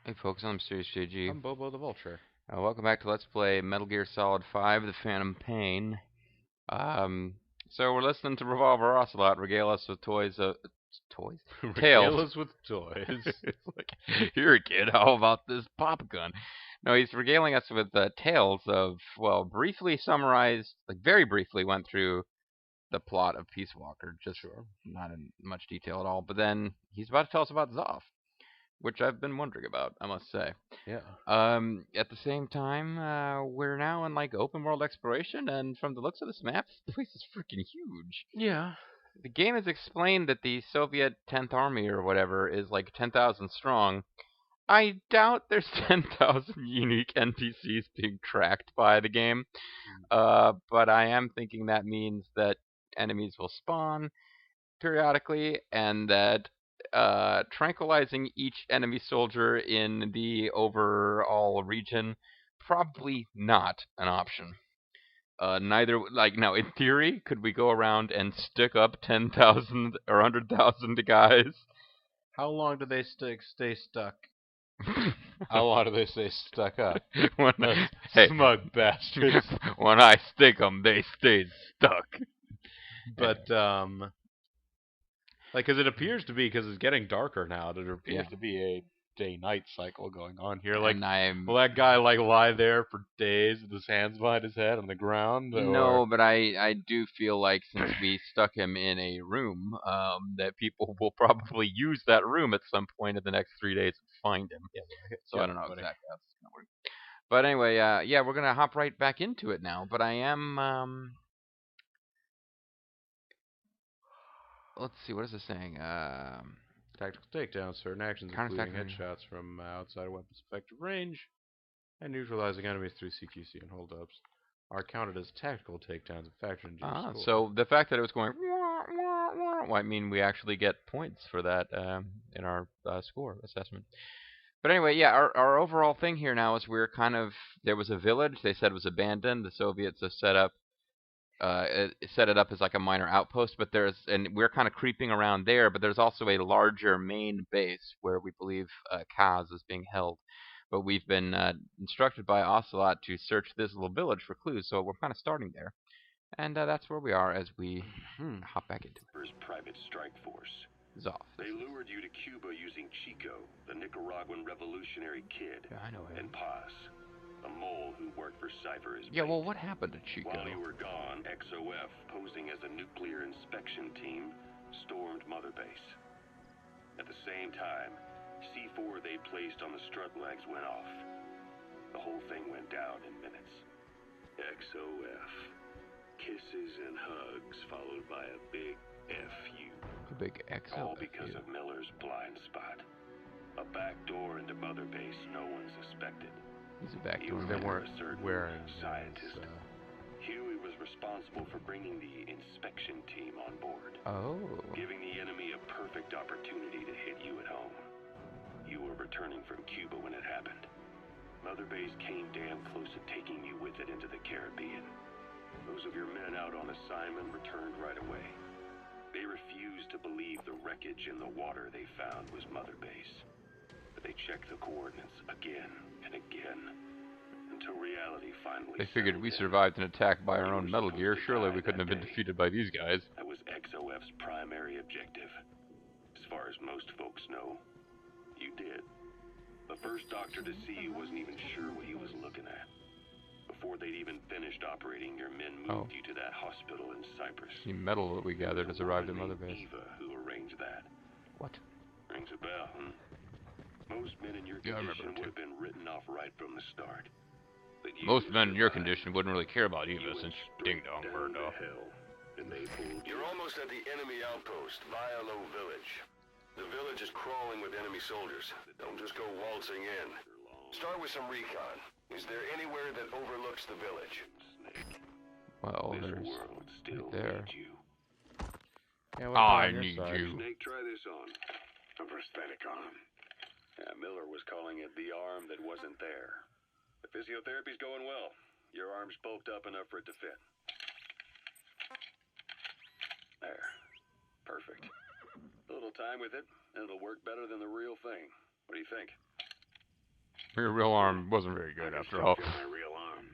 Hey folks, I'm Serious JG. I'm Bobo the Vulture. Welcome back to Let's Play Metal Gear Solid 5: The Phantom Pain. Um, so we're listening to Revolver Ocelot regale us with toys? Tales. Regale us with toys. It's like, here kid, how about this pop gun? No, he's regaling us with tales of, well, briefly summarized, like very briefly went through the plot of Peace Walker, just Sure. not in much detail at all, but then he's about to tell us about Zoff, which I've been wondering about, I must say. Yeah. At the same time, we're now in like open world exploration, and from the looks of this map, this place is freaking huge. Yeah. The game has explained that the Soviet 10th Army or whatever is like 10,000 strong. I doubt there's 10,000 unique NPCs being tracked by the game, but I am thinking that means that enemies will spawn periodically, and that tranquilizing each enemy soldier in the overall region probably not an option. Neither, like, now in theory, could we go around and stick up 10,000 or 100,000 guys? How long do they stay stuck? How long do they stay stuck up? when, Those hey, smug bastards. when I stick them, they stay stuck. But because it appears to be, because it's getting darker now, that it appears Yeah. to be a day-night cycle going on here. And I'm will that guy lie there for days with his hands behind his head on the ground, or? No, but I do feel like since we stuck him in a room, that people will probably use that room at some point in the next 3 days to find him. Yeah, So yeah, I don't know buddy. exactly how this is gonna work. But anyway, yeah, we're gonna hop right back into it now. But I am, let's see, what is this saying? Tactical takedowns, certain actions including headshots from outside weapons effective range, and neutralizing enemies through CQC and holdups are counted as tactical takedowns and factored into your score. So the fact that it was going, well, I mean, we actually get points for that in our score assessment. But anyway, yeah, our overall thing here now is there was a village. They said it was abandoned. The Soviets have set it up as like a minor outpost, but and we're kind of creeping around there. But there's also a larger main base where we believe Kaz is being held. But we've been instructed by Ocelot to search this little village for clues, so we're kind of starting there, and that's where we are as we hop back into it. Private strike force. Zoff. They lured you to Cuba using Chico, the Nicaraguan revolutionary kid, Yeah, I know him. and Paz, a mole who worked for Cypher as Yeah, bait. well, what happened to Chico? While you were gone, XOF, posing as a nuclear inspection team, stormed Mother Base. At the same time, C4 they placed on the strut legs went off. The whole thing went down in minutes. XOF. Kisses and hugs, followed by a big FU. A big XO. All because of Miller's blind spot. A back door into Mother Base no one suspected. He's a back He door. was They weren't a certain wearing scientist. Huey was responsible for bringing the inspection team on board, Oh. giving the enemy a perfect opportunity to hit you at home. You were returning from Cuba when it happened. Mother Base came damn close to taking you with it into the Caribbean. Those of your men out on assignment returned right away. They refused to believe the wreckage in the water they found was Mother Base. But they checked the coordinates again and again, until reality finally They figured we settled in. survived an attack by our You own were Metal supposed Gear. to Surely die we couldn't that have been day. defeated by these guys. That was XOF's primary objective. As far as most folks know, you did. The first doctor to see you wasn't even sure what he was looking at. Before they'd even finished operating, your men moved you to that hospital in Cyprus. The metal that we gathered has arrived at Mother Base. Eva who arranged that. What? Rings a bell, huh? Most men in your Yeah, I remember condition it, too. would have been written off right from the start. But you Most men in your survived. condition wouldn't really care about You Eva went since straight Ding Dong down burned to off. hell, and they pulled you. You're almost at the enemy outpost, Vialo Village. The village is crawling with enemy soldiers. Don't just go waltzing in. Start with some recon. Is there anywhere that overlooks the village? Snake. Well, This there's world still right there. needs you. Yeah, what I about on your need side? you. Snake, try this on. A prosthetic arm. Yeah, Miller was calling it the arm that wasn't there. The physiotherapy's going well. Your arm's bulked up enough for it to fit. There. Perfect. A little time with it, and it'll work better than the real thing. What do you think? Your real arm wasn't very good after all. My real arm.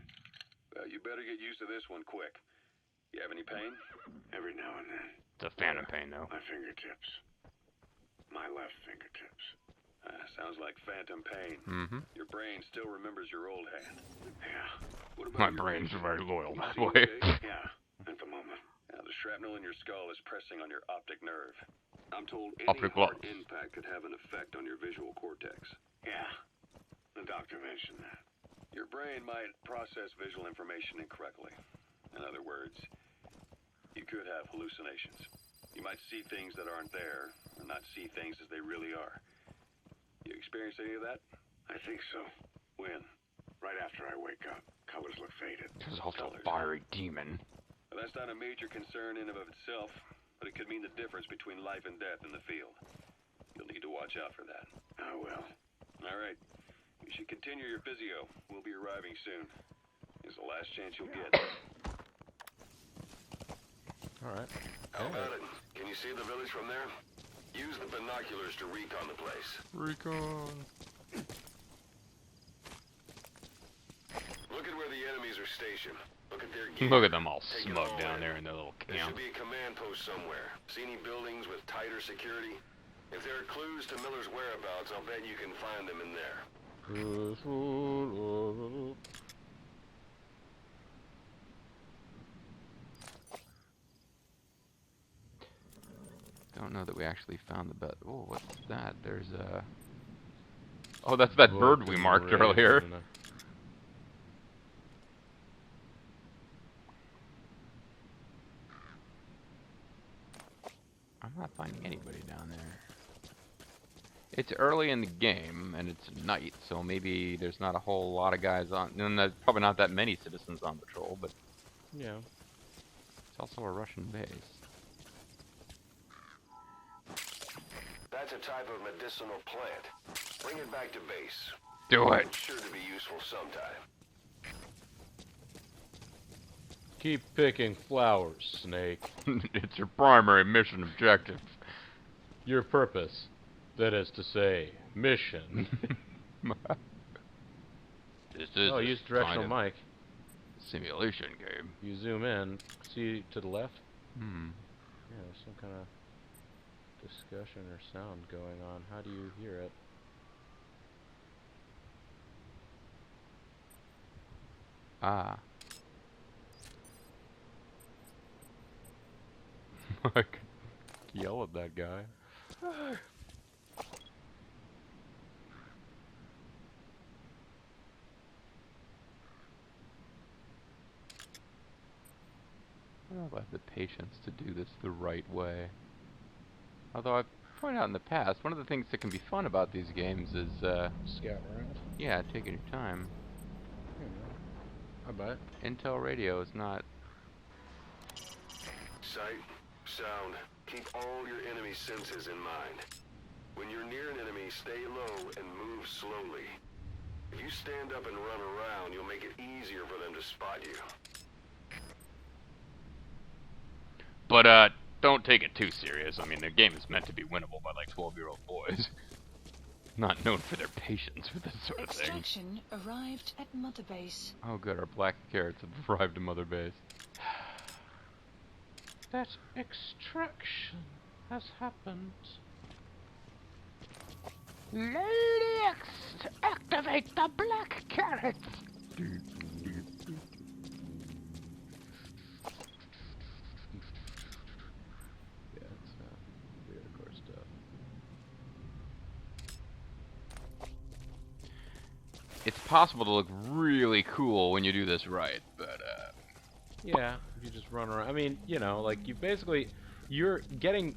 You better get used to this one quick. You have any pain? Every now and then. It's a phantom pain, though. My fingertips. My left fingertips. Sounds like phantom pain. Mm-hmm. Your brain still remembers your old hand. Yeah. What about My your brain's right? very loyal that See way. okay? Yeah, at the moment. Now, the shrapnel in your skull is pressing on your optic nerve. I'm told any Optic hard loss. impact could have an effect on your visual cortex. Yeah, the doctor mentioned that. Your brain might process visual information incorrectly. In other words, you could have hallucinations. You might see things that aren't there, or not see things as they really are. You experience any of that? I think so. When? Right after I wake up. Colors look faded. There's also a fiery demon. Well, that's not a major concern in and of itself, but it could mean the difference between life and death in the field. You'll need to watch out for that. I will. All right. You should continue your physio. We'll be arriving soon. It's the last chance you'll get. Alright. How about it? Can you see the village from there? Use the binoculars to recon the place. Recon. Look at where the enemies are stationed. Look at their gear. Look at them all Take it smug all down in. there in their little There camp. should be a command post somewhere. See any buildings with tighter security? If there are clues to Miller's whereabouts, I'll bet you can find them in there. Don't know that we actually found the bed. Oh, what's that? There's a... Oh, that's that bird we marked earlier. I'm not finding anybody down there. It's early in the game, and it's night, so maybe there's not a whole lot of guys on... And there's probably not that many citizens on patrol, but... Yeah. It's also a Russian base. That's a type of medicinal plant. Bring it back to base. Do it! It's sure to be useful sometime. Keep picking flowers, Snake. It's your primary mission objective. Your purpose. That is to say, mission. This is Oh, use directional mic. Simulation game. You zoom in, see to the left? Hmm. Yeah, there's some kind of discussion or sound going on. How do you hear it? Ah. I could yell at that guy. I don't know if I have the patience to do this the right way. Although I've pointed out in the past, one of the things that can be fun about these games is, Scout around. yeah, taking your time. I bet. Intel radio is not... Sight, sound, keep all your enemy senses in mind. When you're near an enemy, stay low and move slowly. If you stand up and run around, you'll make it easier for them to spot you. But, don't take it too serious. I mean, the game is meant to be winnable by, like, 12-year-old boys. Not known for their patience with this sort of thing. Extraction arrived at Mother Base. Oh good, our black carrots have arrived at Mother Base. That extraction has happened. Lady X, activate the black carrots! Yeah, it's weird, of course, stuff. It's possible to look really cool when you do this right, but, Yeah, if you just run around. I mean, you know, like, you're getting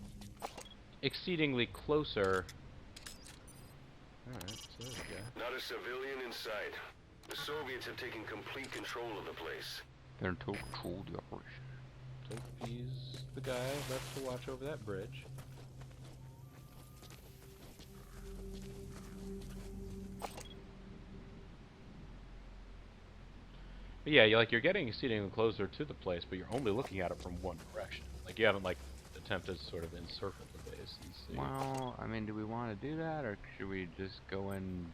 exceedingly closer. Alright, so there we go. Not a civilian in sight. The Soviets have taken complete control of the place. they're in total control of the operation. So he's the guy left to watch over that bridge. But yeah, you're getting exceedingly closer to the place, but you're only looking at it from one direction. Like, you haven't, like, attempted to sort of encircle the base and see. Well, I mean, do we want to do that, or should we just go in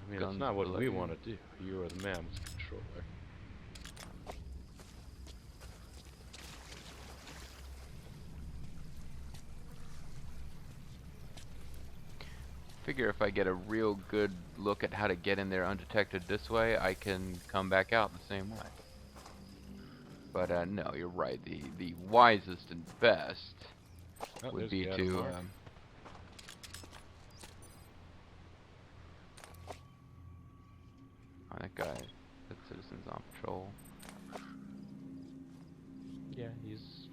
I mean, it's not what we want to do. You are the man with the controller. Figure if I get a real good look at how to get in there undetected this way, I can come back out the same way. But no, you're right. The wisest and best would be to oh, that guy, that citizen's on patrol. Yeah, he's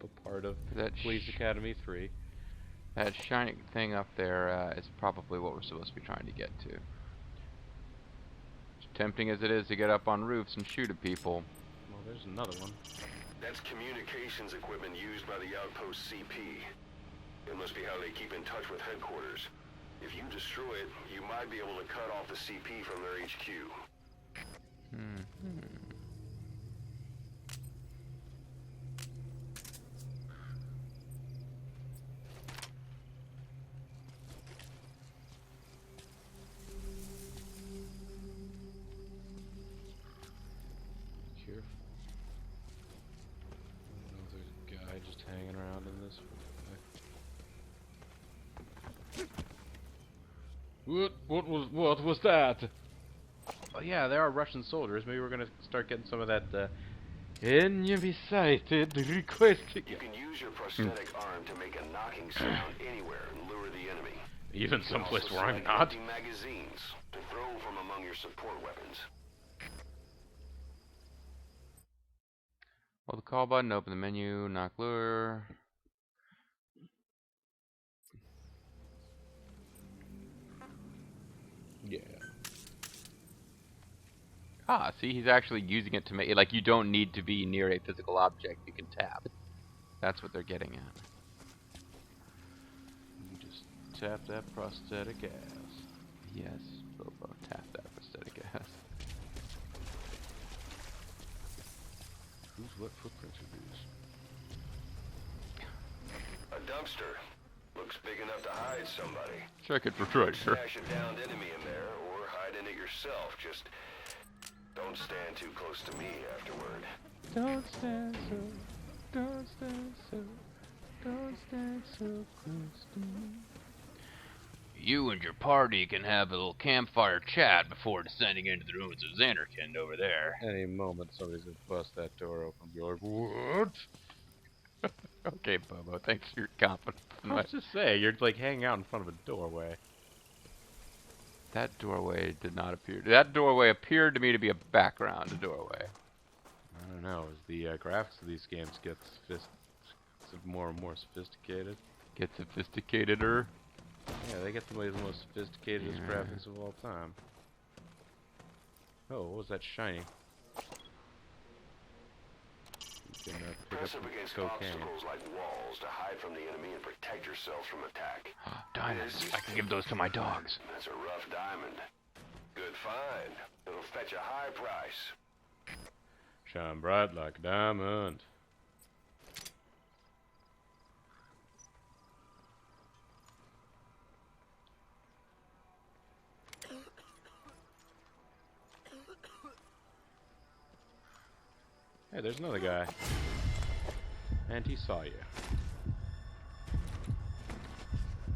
a part of that Police Academy 3. That shining thing up there is probably what we're supposed to be trying to get to. As tempting as it is to get up on roofs and shoot at people. Well, there's another one. That's communications equipment used by the Outpost CP. It must be how they keep in touch with headquarters. If you destroy it, you might be able to cut off the CP from their HQ. Just hanging around in this. What was that? Oh yeah, there are Russian soldiers. Maybe we're gonna start getting some of that enemy sighted request. You can use your prosthetic arm to make a knocking sound anywhere and lure the enemy. Even someplace where I'm not. Magazines to throw from among your support weapons. Hold the call button, open the menu, knock lure. Yeah. Ah, see, he's actually using it to make it like you don't need to be near a physical object, you can tap. That's what they're getting at. You just tap that prosthetic ass. Yes, Bobo, tap that prosthetic ass. What footprints are these? A dumpster. Looks big enough to hide somebody. Check it for treasure. Stash a downed enemy in there, or hide in it yourself. Just don't stand too close to me afterward. Don't stand so, don't stand so, don't stand so close to me. You and your party can have a little campfire chat before descending into the ruins of Xanarkand over there. Any moment somebody's gonna bust that door open and be like, what? Okay, Bobo, thanks for your confidence. I was just saying, you're like hanging out in front of a doorway. That doorway did not appear. That doorway appeared to me to be a background doorway. I don't know, as the graphics of these games get more and more sophisticated. Get sophisticateder. Yeah, they get the most sophisticated graphics of all time. Oh, what was that shiny? You can pick Press up up against cocaine. obstacles like walls to hide from the enemy and protect yourselves from attack. Diamonds. I can give those to my dogs. That's a rough diamond. Good find. It'll fetch a high price. Shine bright like a diamond. Hey, there's another guy. And he saw you.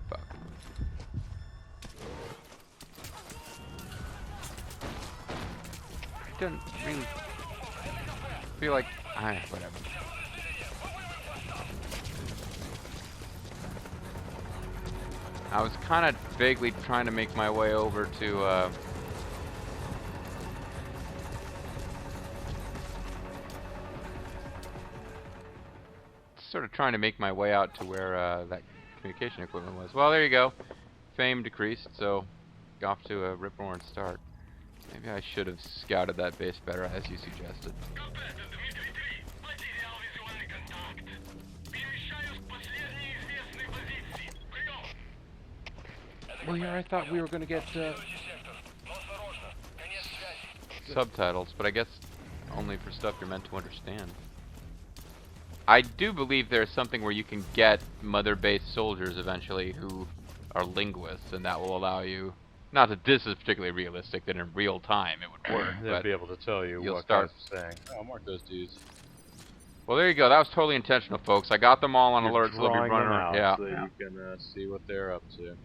Fuck. I don't really feel like... whatever. I was kind of vaguely trying to make my way over to, sort of trying to make my way out to where that communication equipment was. Well, there you go. Fame decreased, so off to a rip-roaring start. Maybe I should have scouted that base better, as you suggested. Well, here I thought we were going to get subtitles, but I guess only for stuff you're meant to understand. I do believe there's something where you can get mother-based soldiers eventually who are linguists, and that will allow you Not that this is particularly realistic, that in real time it would work. They'd but be able to tell you you'll what start guys are saying. Oh, mark those dudes. Well, there you go. That was totally intentional, folks. I got them all on You're alert, so they'll be drawing running them around. out Yeah. so that you can see what they're up to.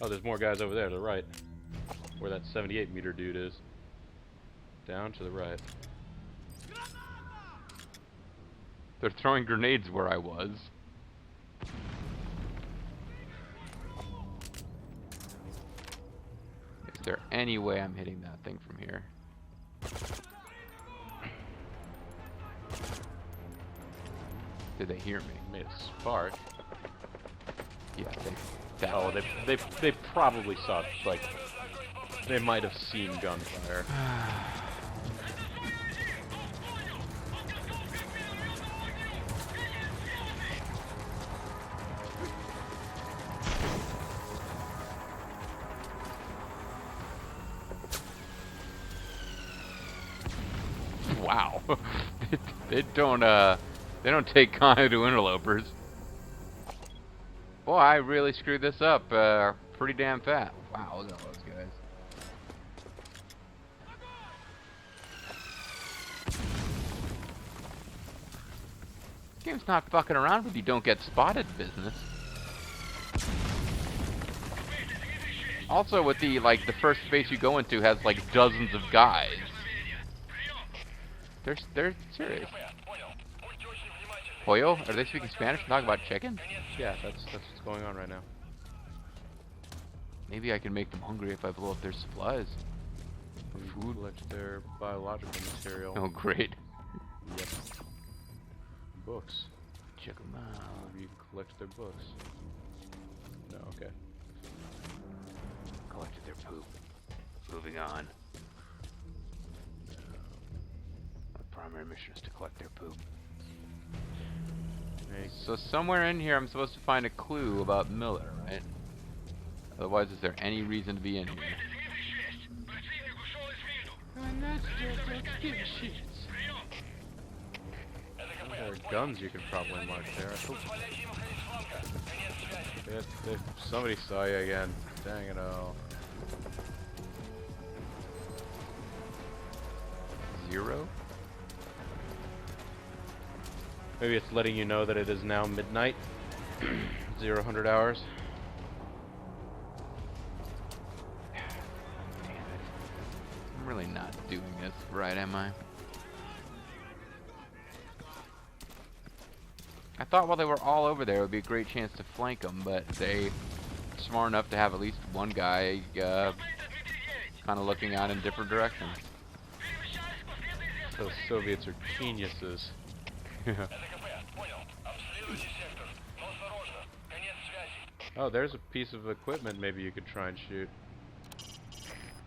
Oh, there's more guys over there to the right. Where that 78-meter dude is. Down to the right. They're throwing grenades where I was. Is there any way I'm hitting that thing from here? Did they hear me? Made a spark. Yeah, they probably saw it. Like, they might have seen gunfire. Wow. they don't take kindly to interlopers. Boy, I really screwed this up pretty damn fat. Wow, look at all those guys. This game's not fucking around with you don't get spotted business. Also with the first space you go into has like dozens of guys. They're serious. Pollo? Are they speaking Spanish and talking about chicken? Yeah, that's what's going on right now. Maybe I can make them hungry if I blow up their supplies. You food, collect their biological material. Oh, great. Yep. Books. Check them out. Maybe you collect their books. No, okay. Collected their poop. Moving on. My primary mission is to collect their poop. So somewhere in here I'm supposed to find a clue about Miller, right? Otherwise, is there any reason to be in here? There are guns you could probably mark there. If somebody saw you again. Dang it all. 0? Maybe it's letting you know that it is now midnight. 0 hours. Damn it. I'm really not doing this right, am I? I thought while they were all over there it would be a great chance to flank them, but they are smart enough to have at least one guy kind of looking out in different directions. Those Soviets are geniuses. Oh, there's a piece of equipment maybe you could try and shoot.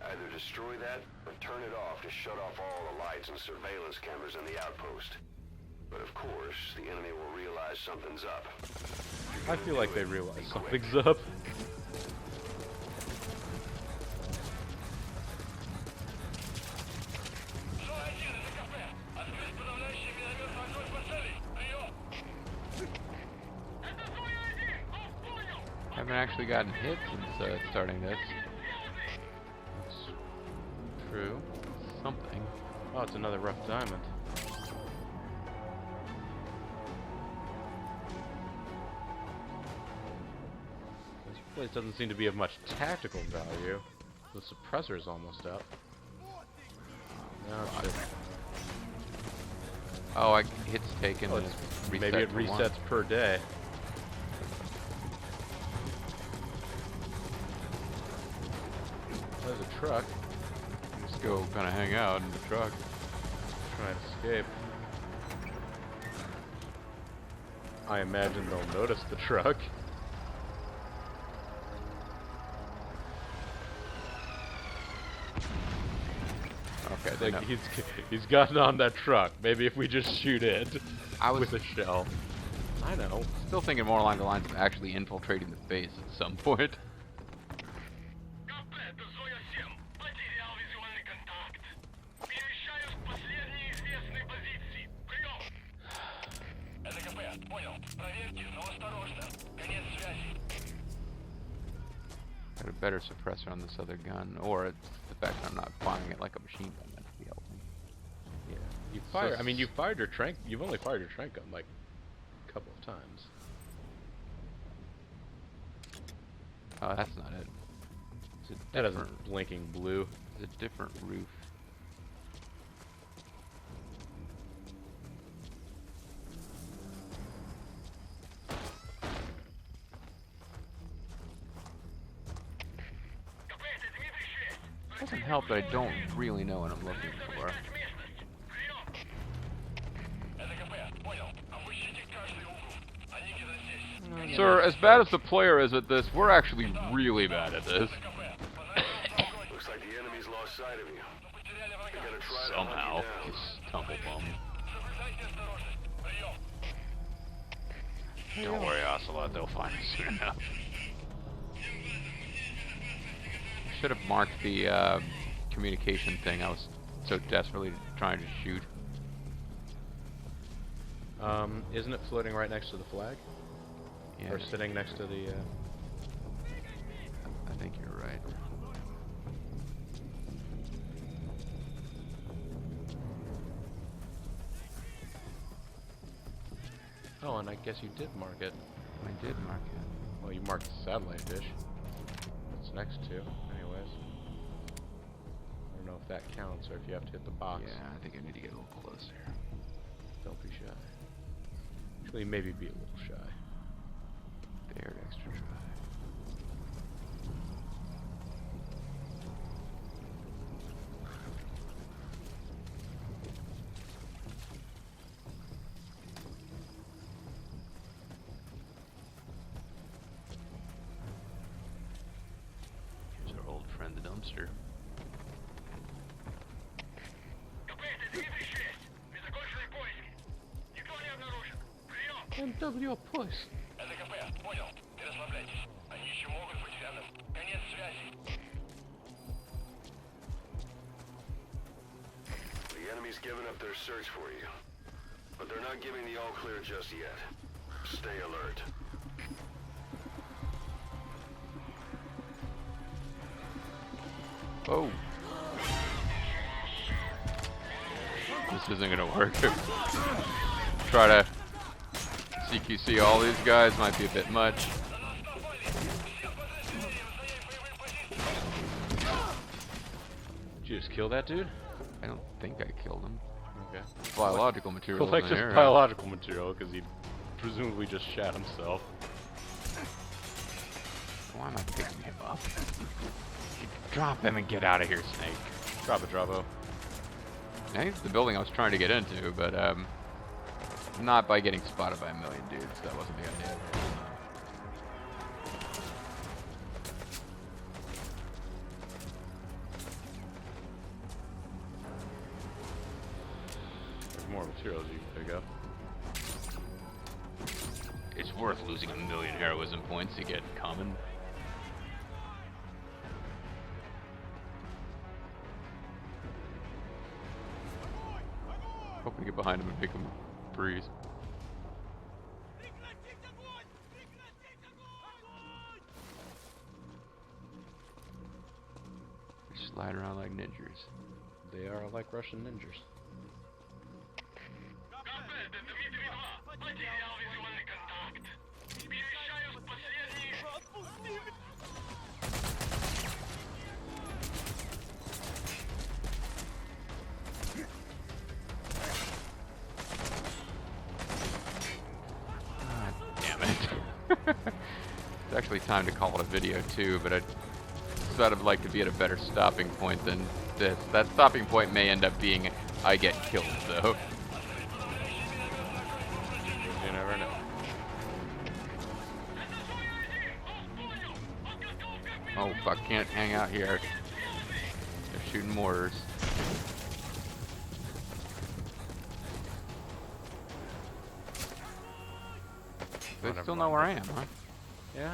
Either destroy that or turn it off to shut off all the lights and surveillance cameras in the outpost. But of course, the enemy will realize something's up. I feel like they realize something's up. Haven't actually gotten hit since starting this. That's true. Something. Oh, it's another rough diamond. This place doesn't seem to be of much tactical value. The suppressor's almost up. No, it's Oh, hits taken. oh, maybe it resets per day. There's a truck. Just go kind of hang out in the truck. Trying to escape. I imagine they'll notice the truck. Okay, Like he's gotten on that truck. Maybe if we just shoot it with a shell. I know. Still thinking more along the lines of actually infiltrating the base at some point. Got a better suppressor on this other gun, or it's the fact that I'm not firing it like a machine gun that could be helping. Yeah. You fire. I mean, you fired your tranq. You've only fired your tranq gun like a couple of times. Oh, that's not it. It's a That different, isn't blinking blue. it's a different roof. Doesn't help that I don't really know what I'm looking for. Sir, as bad as the player is at this, we're actually really bad at this. Looks like the enemy's lost sight of you. They're gonna try to Somehow, hunt you down. this tumble bum. Don't worry, Ocelot, they'll find us soon enough. Should have marked the communication thing. I was so desperately trying to shoot. Isn't it floating right next to the flag? Yeah, Or sitting next to the... I think you're right. Oh, and I guess you did mark it. I did mark it. Well, you marked the satellite dish. It's next to, anyways. I don't know if that counts or if you have to hit the box. Yeah, I think I need to get a little closer. Don't be shy. Actually, maybe be a little shy. There, extra try. Here's our old friend, the dumpster. MW Outpost. The enemy's given up their search for you. But they're not giving the all clear just yet. Stay alert. Oh. This isn't gonna work. Try to CQC all these guys might be a bit much. Did you just kill that dude? I don't think I killed him. Okay. Biological material in Collect there. just biological material because he presumably just shat himself. Why am I picking him up? Drop him and get out of here, Snake. Drop it, Dravo. I think it's the building I was trying to get into, but not by getting spotted by a million dudes. That wasn't the idea. There's more materials you can pick up. It's worth losing 1,000,000 heroism points to get common. Hope we get behind him and make him freeze. Just slide around like ninjas. They are like Russian ninjas. It's actually time to call it a video too, but I'd sort of like to be at a better stopping point than this. That stopping point may end up being I get killed though. You never know. Oh fuck, can't hang out here. They're shooting mortars. They still know where I am, huh? Yeah.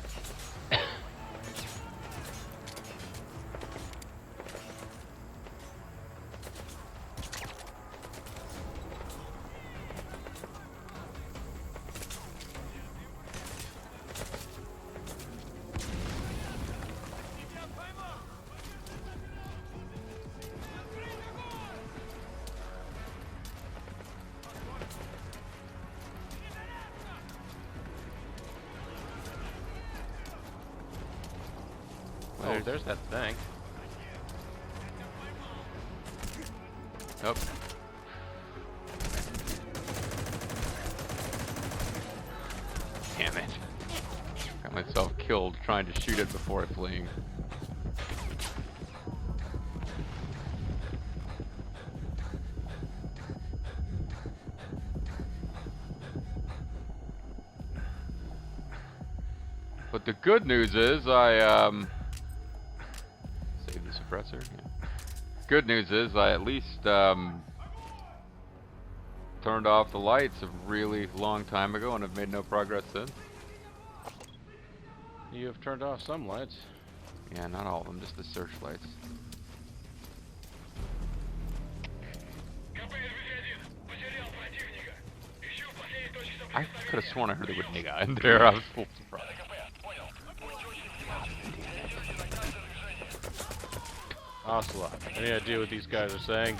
Oh, there's that thing. Nope. Damn it. Got myself killed trying to shoot it before fleeing. But the good news is I save the suppressor. Yeah. Good news is I at least turned off the lights a really long time ago and have made no progress since. You have turned off some lights. Yeah, not all of them, just the searchlights. I could have sworn I heard the word nigga in there. I was full surprised. Ocelot, any idea what these guys are saying?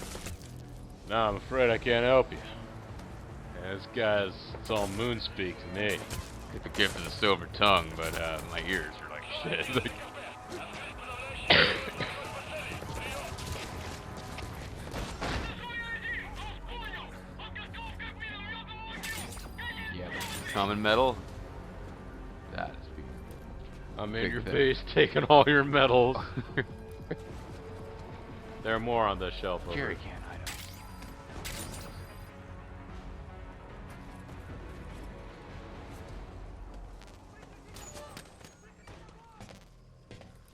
No, I'm afraid I can't help you. Yeah, this guy's, it's all moon speak to me. Get the gift of the silver tongue, but my ears are like shit. Like yeah, common metal. That is big. I'm in Big your thing. face, taking all your medals. There are more on the shelf over Jerry there. can't hide them.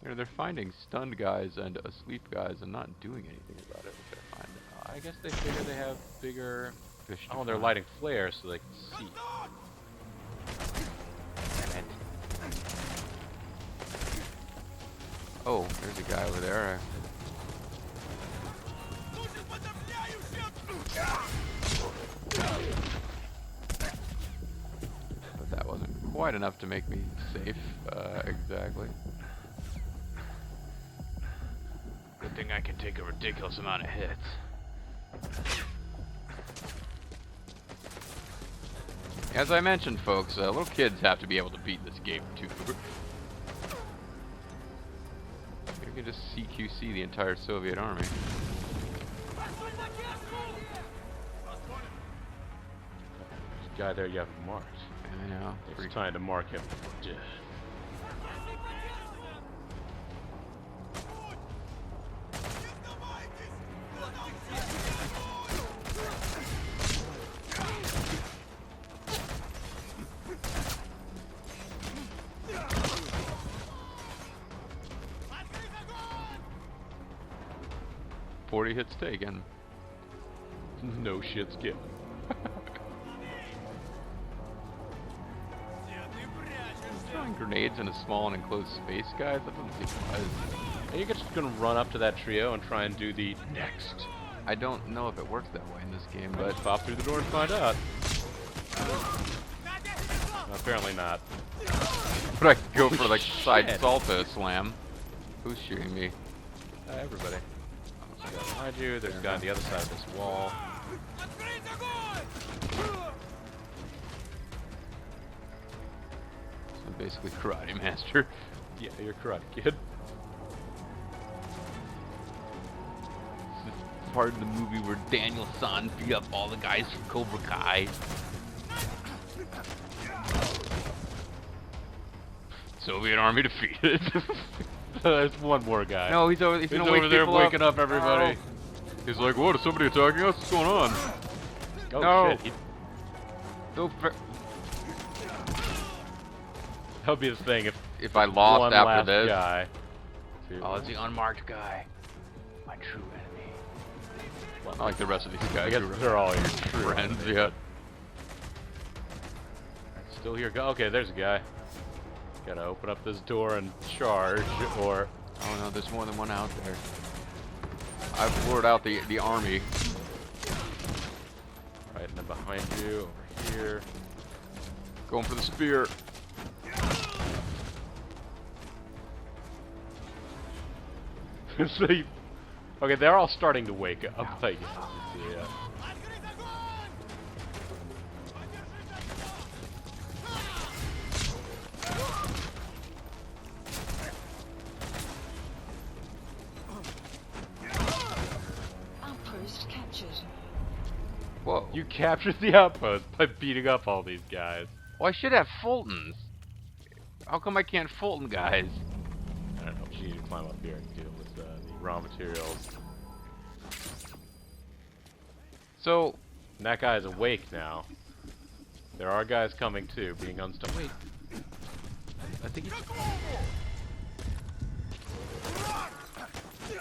You know, they're finding stunned guys and asleep guys and not doing anything about it, which I find odd. I guess they figure they have bigger... Fish to Oh, they're fry. lighting flares so they can see. Damn it. Oh, there's a guy over there. But that wasn't quite enough to make me safe, exactly. Good thing I can take a ridiculous amount of hits. As I mentioned, folks, little kids have to be able to beat this game too. You can just CQC the entire Soviet army. There's a guy there you haven't marked. I know. It's time to mark him. Yeah. .40 hits taken. No shit's given. Throwing grenades in a small and enclosed space, guys? That doesn't seem wise. Are you just gonna run up to that trio and try and do the next? I don't know if it works that way in this game, but Let's pop through the door and find out. Apparently not. but I could go for like side shit. salto slam. Who's shooting me? Everybody. There's a guy behind you. There's a guy on the other side of this wall. So I'm basically karate master. Yeah, you're Karate Kid. This is part of the movie where Daniel San beat up all the guys from Cobra Kai. Soviet army defeated. There's one more guy. No, he's over. He's He's gonna over wake there people waking up everybody. He's like, "What? Is somebody attacking us? What's going on?" Oh No. shit. That would be the thing if I lost one after last this. guy. Oh, it's the unmarked guy. My true enemy. Well, not like the rest of these guys. I guess who are they're all your true friends. enemies. Yeah. Still here. Okay, there's a guy. Gotta open up this door and charge, or... Oh no, there's more than one out there. I've lured out the army. Right, and then behind you, over here. Going for the spear. So you, okay, they're all starting to wake up, I guess. Yeah. Whoa. You captured the outpost by beating up all these guys. Well, I should have Fultons. How come I can't Fulton guys? I don't know, but you need to climb up here and deal with the raw materials. So... And that guy's awake now. There are guys coming too, being unstuck. Wait. I think he's...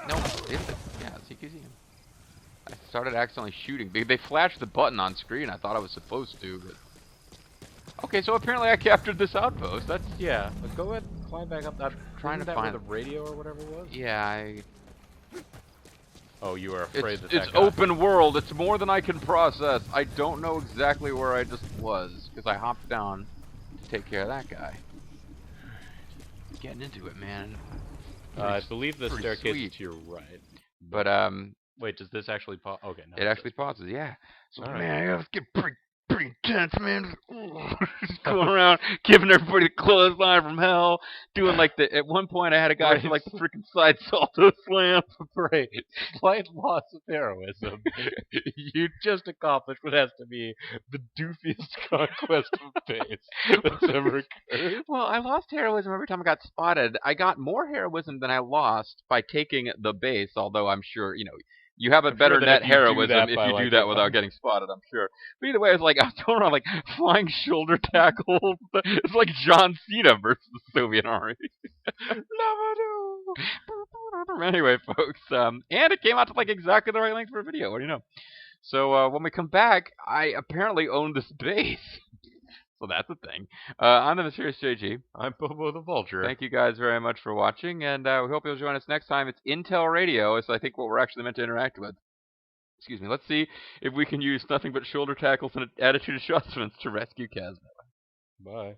No, yeah, CQC him. I started accidentally shooting. They flashed the button on screen. I thought I was supposed to, but... Okay, so apparently I captured this outpost. That's... Yeah, but go ahead and climb back up that. Trying to that find where the radio or whatever was? Yeah, Oh, you were afraid It's open world. It's more than I can process. I don't know exactly where I just was, because I hopped down to take care of that guy. Getting into it, man. I believe the staircase sweet. is to your right. But, Wait, does this actually pause? Okay, no. it actually pauses, yeah. So, All right. man, I gotta get pretty intense, man. Just going around, giving everybody the clothesline from hell, doing like the... At one point, I had a guy do like the freaking side salto slam. Great. Slight loss of heroism. You just accomplished what has to be the doofiest conquest of space that's ever occurred. Well, I lost heroism every time I got spotted. I got more heroism than I lost by taking the base, although I'm sure, you know, you have a better net heroism if you do that without getting spotted, I'm sure. But either way, it's like, I was going around like flying shoulder tackles. It's like John Cena versus the Soviet Army. Anyway, folks, and it came out to like exactly the right length for a video. What do you know? So when we come back, I apparently own this base. So that's a thing. I'm the Mysterious JG. I'm Bobo the Vulture. Thank you guys very much for watching, and we hope you'll join us next time. It's Intel Radio, is I think what we're actually meant to interact with. Excuse me. Let's see if we can use nothing but shoulder tackles and attitude adjustments to rescue Kaz. Bye.